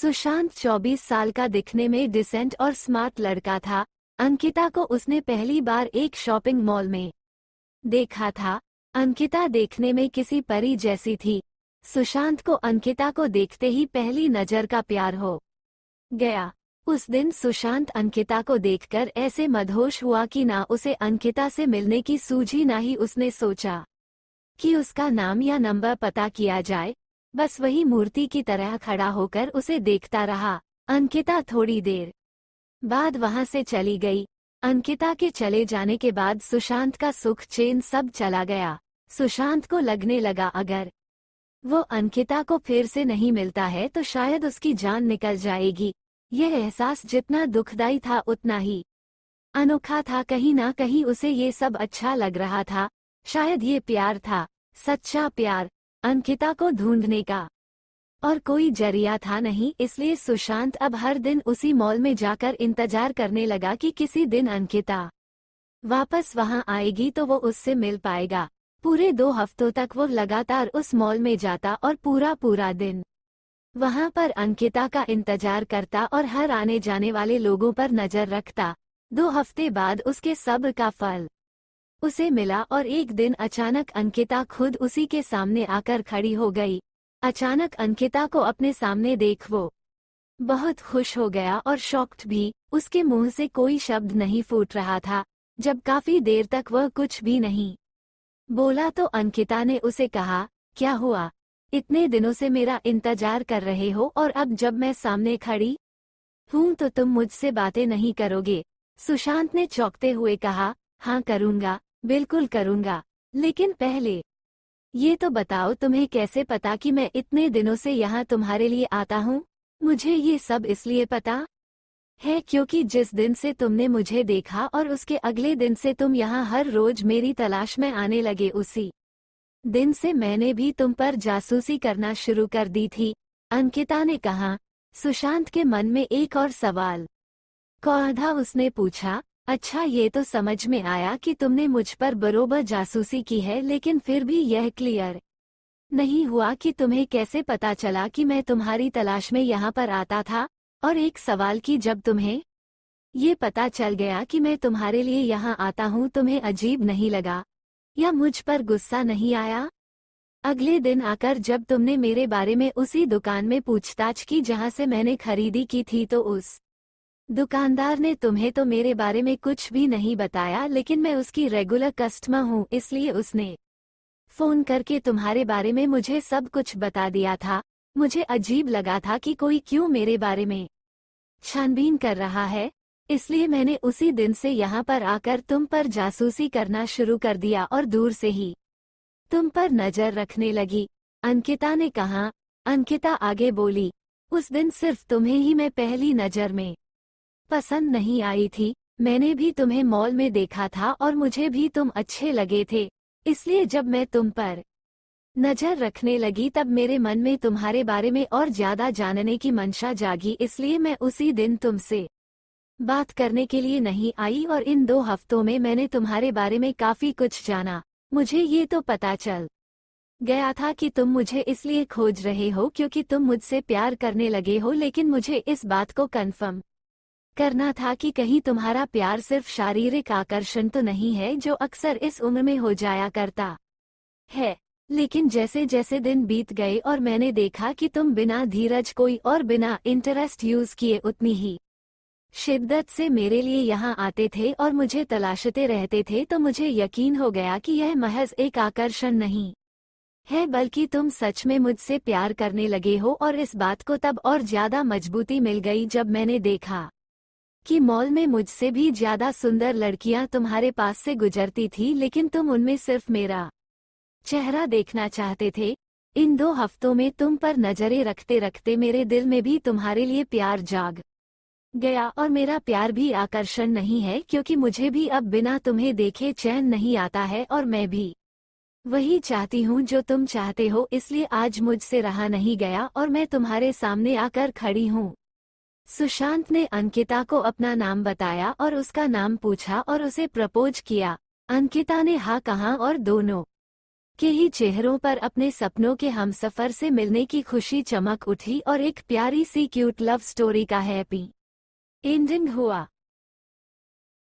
सुशांत 24 साल का दिखने में डिसेंट और स्मार्ट लड़का था। अंकिता को उसने पहली बार एक शॉपिंग मॉल में देखा था। अंकिता देखने में किसी परी जैसी थी। सुशांत को अंकिता को देखते ही पहली नजर का प्यार हो गया। उस दिन सुशांत अंकिता को देखकर ऐसे मदहोश हुआ कि ना उसे अंकिता से मिलने की सूझी, ना ही उसने सोचा कि उसका नाम या नंबर पता किया जाए। बस वही मूर्ति की तरह खड़ा होकर उसे देखता रहा। अंकिता थोड़ी देर बाद वहां से चली गई। अंकिता के चले जाने के बाद सुशांत का सुख चैन सब चला गया। सुशांत को लगने लगा अगर वो अंकिता को फिर से नहीं मिलता है तो शायद उसकी जान निकल जाएगी। यह एहसास जितना दुखदाई था उतना ही अनोखा था। कहीं ना कहीं उसे ये सब अच्छा लग रहा था। शायद ये प्यार था, सच्चा प्यार, अंकिता को ढूंढने का। और कोई जरिया था नहीं, इसलिए सुशांत अब हर दिन उसी मॉल में जाकर इंतजार करने लगा कि किसी दिन अंकिता वापस वहां आएगी तो वो उससे मिल पाएगा। पूरे 2 हफ्तों तक वो लगातार उस मॉल में जाता और पूरा दिन वहां पर अंकिता का इंतजार करता और हर आने जाने वाले लोगों पर नजर रखता। 2 हफ्ते बाद उसके सब्र का फल उसे मिला और एक दिन अचानक अंकिता खुद उसी के सामने आकर खड़ी हो गई। अचानक अंकिता को अपने सामने देख वो बहुत खुश हो गया और शॉक्ड भी। उसके मुंह से कोई शब्द नहीं फूट रहा था। जब काफी देर तक वह कुछ भी नहीं बोला तो अंकिता ने उसे कहा, क्या हुआ? इतने दिनों से मेरा इंतजार कर रहे हो और अब जब मैं सामने खड़ी हूं तो तुम मुझसे बातें नहीं करोगे? सुशांत ने चौंकते हुए कहा, हाँ करूंगा, बिल्कुल करूंगा, लेकिन पहले ये तो बताओ तुम्हें कैसे पता कि मैं इतने दिनों से यहाँ तुम्हारे लिए आता हूँ? मुझे ये सब इसलिए पता है क्योंकि जिस दिन से तुमने मुझे देखा और उसके अगले दिन से तुम यहाँ हर रोज मेरी तलाश में आने लगे, उसी दिन से मैंने भी तुम पर जासूसी करना शुरू कर दी थी। अंकिता ने कहा। सुशांत के मन में एक और सवाल कौधा। उसने पूछा, अच्छा ये तो समझ में आया कि तुमने मुझ पर बरोबर जासूसी की है, लेकिन फिर भी यह क्लियर नहीं हुआ कि तुम्हें कैसे पता चला कि मैं तुम्हारी तलाश में यहाँ पर आता था। और एक सवाल कि जब तुम्हें ये पता चल गया कि मैं तुम्हारे लिए यहाँ आता हूँ, तुम्हें अजीब नहीं लगा या मुझ पर गुस्सा नहीं आया? अगले दिन आकर जब तुमने मेरे बारे में उसी दुकान में पूछताछ की जहाँ से मैंने खरीदी की थी, तो उस दुकानदार ने तुम्हें तो मेरे बारे में कुछ भी नहीं बताया, लेकिन मैं उसकी रेगुलर कस्टमर हूँ, इसलिए उसने फोन करके तुम्हारे बारे में मुझे सब कुछ बता दिया था। मुझे अजीब लगा था कि कोई क्यों मेरे बारे में छानबीन कर रहा है, इसलिए मैंने उसी दिन से यहाँ पर आकर तुम पर जासूसी करना शुरू कर दिया और दूर से ही तुम पर नजर रखने लगी। अंकिता ने कहा। अंकिता आगे बोली, उस दिन सिर्फ तुम्हें ही मैं पहली नजर में पसंद नहीं आई थी। मैंने भी तुम्हें मॉल में देखा था और मुझे भी तुम अच्छे लगे थे, इसलिए जब मैं तुम पर नजर रखने लगी तब मेरे मन में तुम्हारे बारे में और ज्यादा जानने की मंशा जागी, इसलिए मैं उसी दिन तुमसे बात करने के लिए नहीं आई और इन 2 हफ्तों में मैंने तुम्हारे बारे में काफी कुछ जाना। मुझे ये तो पता चल गया था कि तुम मुझे इसलिए खोज रहे हो क्योंकि तुम मुझसे प्यार करने लगे हो, लेकिन मुझे इस बात को कन्फर्म करना था कि कहीं तुम्हारा प्यार सिर्फ शारीरिक आकर्षण तो नहीं है, जो अक्सर इस उम्र में हो जाया करता है। लेकिन जैसे जैसे दिन बीत गए और मैंने देखा कि तुम बिना धीरज कोई और बिना इंटरेस्ट यूज किए उतनी ही शिद्दत से मेरे लिए यहाँ आते थे और मुझे तलाशते रहते थे, तो मुझे यकीन हो गया कि यह महज एक आकर्षण नहीं है, बल्कि तुम सच में मुझसे प्यार करने लगे हो। और इस बात को तब और ज्यादा मजबूती मिल गई जब मैंने देखा कि मॉल में मुझसे भी ज्यादा सुंदर लड़कियां तुम्हारे पास से गुजरती थी, लेकिन तुम उनमें सिर्फ मेरा चेहरा देखना चाहते थे। इन 2 हफ्तों में तुम पर नजरें रखते रखते मेरे दिल में भी तुम्हारे लिए प्यार जाग गया। और मेरा प्यार भी आकर्षण नहीं है, क्योंकि मुझे भी अब बिना तुम्हें देखे चैन नहीं आता है और मैं भी वही चाहती हूँ जो तुम चाहते हो, इसलिए आज मुझसे रहा नहीं गया और मैं तुम्हारे सामने आकर खड़ी हूँ। सुशांत ने अंकिता को अपना नाम बताया और उसका नाम पूछा और उसे प्रपोज किया। अंकिता ने हाँ कहा और दोनों के ही चेहरों पर अपने सपनों के हमसफर से मिलने की खुशी चमक उठी और एक प्यारी सी क्यूट लव स्टोरी का हैप्पी एंडिंग हुआ।